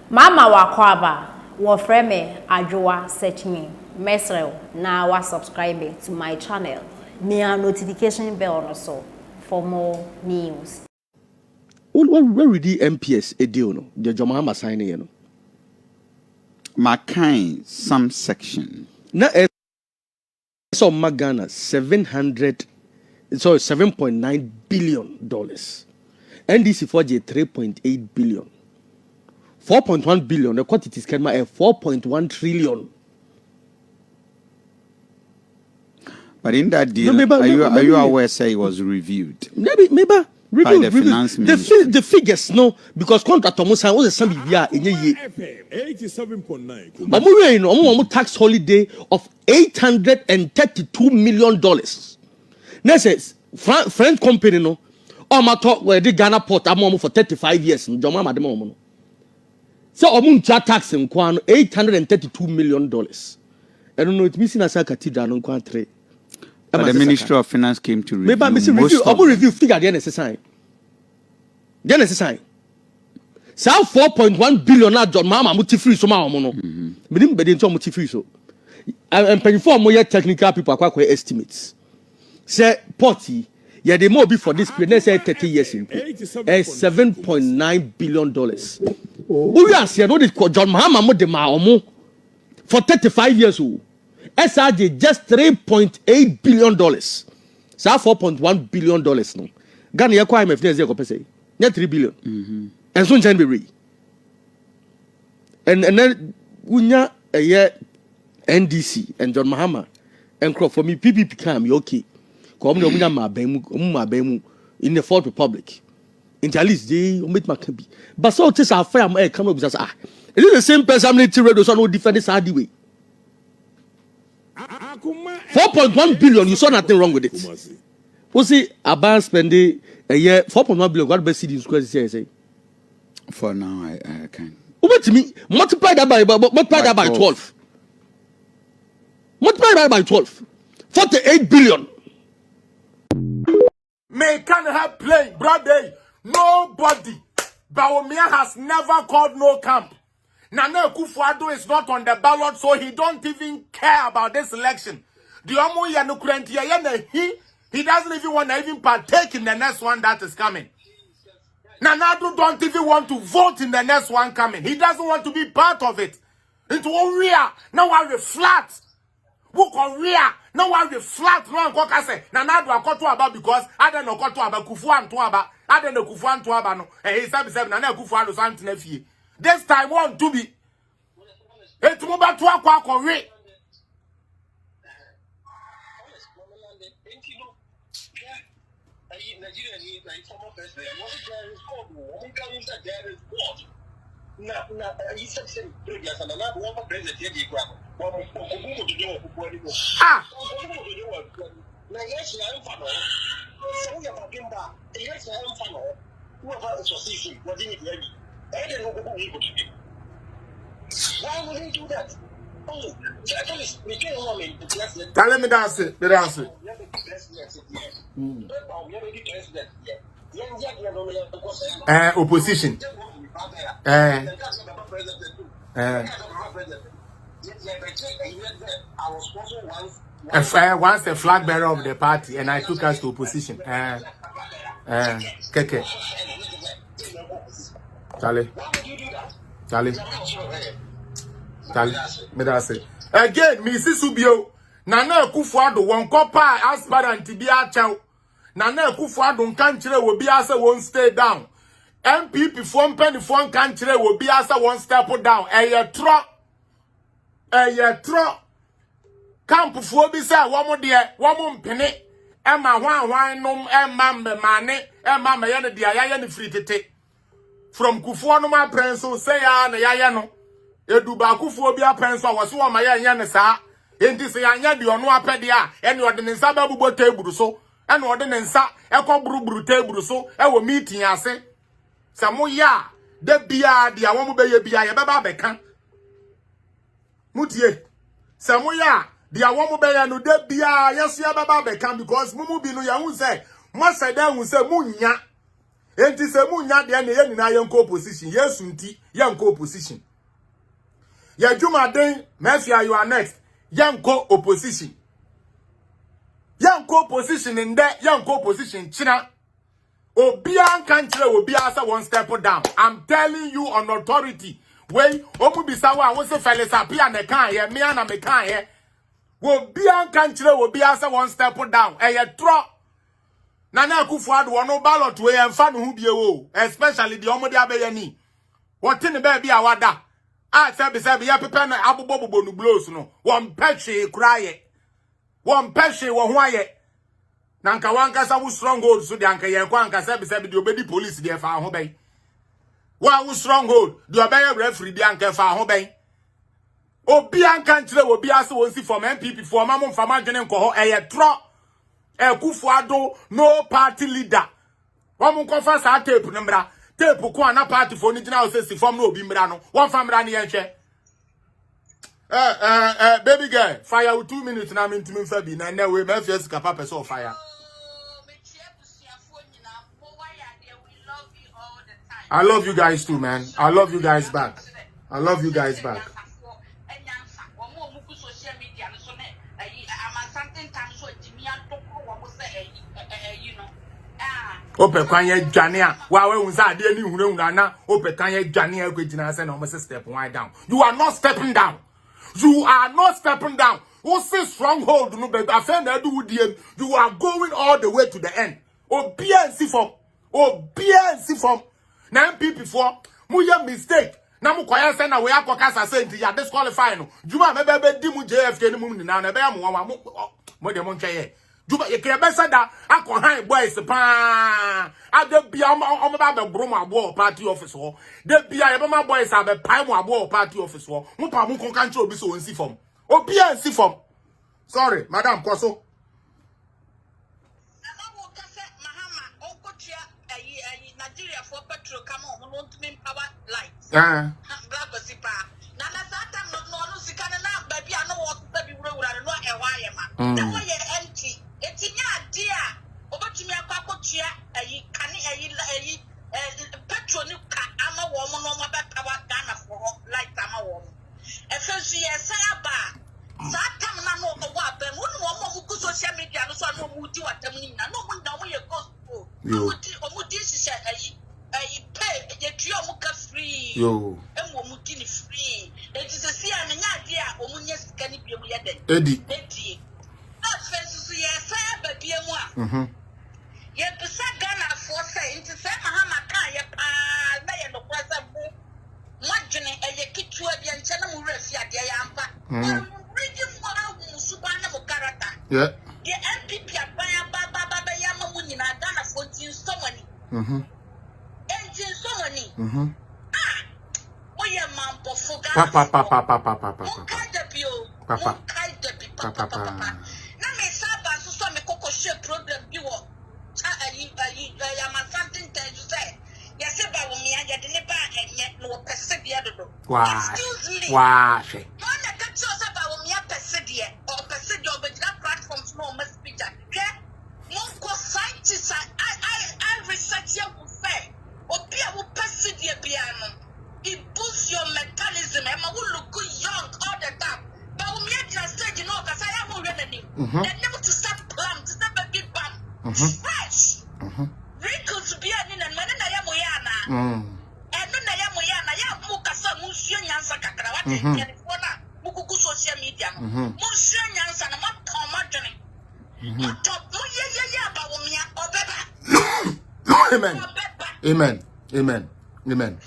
Mama wakwaba wo frame adwoa search me mesrel na wa subscribe to my channel near notification bell also for more news. Where read the MPS a deal no the Jomama sign you know my kind some section na so Magana 7.9 billion dollars. NDC for J 3.8 billion. 4.1 billion, the quantity is 4.1 trillion. But in that deal, are you aware say it was reviewed? Maybe by the finance ministry. The figures, no, because contract almost was a sum in a year. 87.9. Tax holiday of $832 million. Next says French company no. My talk where the Ghana port I'm for 35 years. So tax in $832 million. I don't know it missing as a cathedral on country. But the Ministry of Finance came to review. Maybe review figure the necessary. The necessary. So 4.1 billion na John Mama muti free so ma omo no. Medim bedi nto muti free so. And pay for more technical people akwa estimates. Say party yeah the more be for this period say 30 years in. $7.9 billion. We are saying no John Mama mo de ma omo for 35 years old. SRJ just $3.8 billion. So $4.1 billion no. Ghana yakwa IMF na zeko pese. Net 3 billion. And so can be re. And then unya a year NDC and John Mahama and crop for me PPP come okay. Come no munya ma bemu in the Fourth Republic. In at least they omit ma can be. But so this affair am come up because is it the same person need to read so no defend this hard way. 4.1 billion, you saw nothing wrong with it. We see Aban spending a year 4.1 billion. What best city in square say? For now, I can. What to me? Multiply that by 12. Multiply that by 12. 48 billion. May can have playing, brother. Nobody. Bawumia has never called no camp. Nana Akufo-Addo is not on the ballot, so he don't even care about this election. He doesn't even want to even partake in the next one that is coming. Nana Akufo don't even want to vote in the next one coming. He doesn't want to be part of it. Into Korea, now I reflect. Who Korea, now I reflect. No one can say Nana Akufo about because I don't know what to about Kufuor. I don't know Kufuor no. And he said Nana Akufo-Addo something if he. This time want to be. It's more about to acquire. Why would he do that? Oh, we can't want me. Tell me that's it. That's it. Opposition. Once the flag bearer of the party, and I took us to opposition. Keke. Charlie, me that's it. Again, Mrs. Subio, Nana Akufo-Addo won copper aspirant to be a chow. Nana Akufo-Addo country will be as a one stay down. MPP from penny from country will be as a one step down. A tro. Camp for be say one more dear, one more penny. Emma one num Emma mane, Emma mayana dear free to take. From Kufuor no my prince so say ya na ya no. Edu ba Kufuor bia prince was so ma ya ne sa. Enti say anya de ono apede a ene ode ne nsa ba bubo table so. Ene ode ne nsa ekoburu table so e wo meeting ase. Samo ya de bia de awon mo be ye bia ye beba beka. Mutie. Samo ya de awon mo be ye no de bia yes ya beba beka because mumu bi no ya hu say mo say da hu say munya. Enti se mu nya de na ye nyina ye nko opposition. Yesu nti ye nko opposition. Ye Jumaden, Mafia you are next. Ye nko opposition. Ye nko opposition in there, ye nko opposition China. Obian can't Obia say one step down. I'm telling you on authority. When Omu Bisawa was a fellas appear and a can here, me and a can here. Obian can't Obia say one step down. A tro Nana Kufuad won no ballot way and fan who be especially the Omodia Bayani. What in the baby awada? I said, ya pepe na abu bobo no blows no. One peche cry. One peche one why. Nanka wanka sa wu stronghold so de anka ye kwa anka sebi de obedi police de fa ho ben. Wa wu stronghold de obey referee de anka fa ho ben. Obi anka nkire obi ase wonsi from MPP for mamon fama dwene nko ho eye tro Kufuado no party leader. Wa mun ko fa sa tape no mra. Tape ko ana party for ni gina o se si form no obi mra no. One famra ne ye hwe. Baby girl, fire with 2 minutes na me ntimi fa bi na na we ma fie sika papa so fire. I love you guys too, man. I love you guys back. I love you guys back. Ope kwanye dwania wa we unsa ade ni hunahuna na ope kwanye dwania kwegina se na o step one down. You are not stepping down. You are not stepping down. Who say stronghold no be afend na do diem. You are going all the way to the end. Obiansi from na MPP for mu ye mistake na mu kwaya se na we akokasa se nti ya disqualify no juma mebebe di mu JFK ni mu ni na be am wa mo de mo ntwe Juba ye kebe sada akọ han boys pa ade bia o ba be bro mu abo party office ho de bia ye be ma boys abe pai mu abo party office ho mu pa mu kon kan che obi so onsi form obi ansi form sorry madam Koso Nigeria for petrol come on no to power lights black sipa na sata no sikana na baby I know what baby we no e wire ma na wo ye empty etinya dia obotumi akwakotua kane petrol ni ka ama wo mo no ba power Ghana for light ama wo efensu ye say ba sata na no ko wa be mo no mo ku social media no so no mu di watam ni na no mo na mo ye gospel omudi sise pay ye tuo mu ka free yo emo mu di ni free enti se sia na nya de a omunye sika ni bia mu ye den edi afensu ye say ba bia mu a ye pesa Ghana for say enti se mahama kan ye pa na ye no kwasa bu madwene ye kitua bia nche na mu refi ade ya ampa reading for mu suba na mu karata yeah the MPP abaya baba ya mamu nyina Ghana for tin so money engine so money oye mampo fuga papa na me saba so me koko share problem bi wo ya ma something tell you say yes ba wo me ya de ne ba enye no pese bia dodo excuse me wa she no na ka cho sa ba wo me ya pese dia o pese dia obedira platforms no ma speaker Monko scientists I research you will say Obia will pese dia piano. It boosts your mechanism and will look young all the time. But we make your stage you know because I am already then never to start plan to start a big bam fresh wrinkles to be in and when I am Moyana and then I am Moyana ya mukasa musio nyansa kakra what is mukuku social media musio nyansa na matomajani Amen. Amen. Amen. Amen.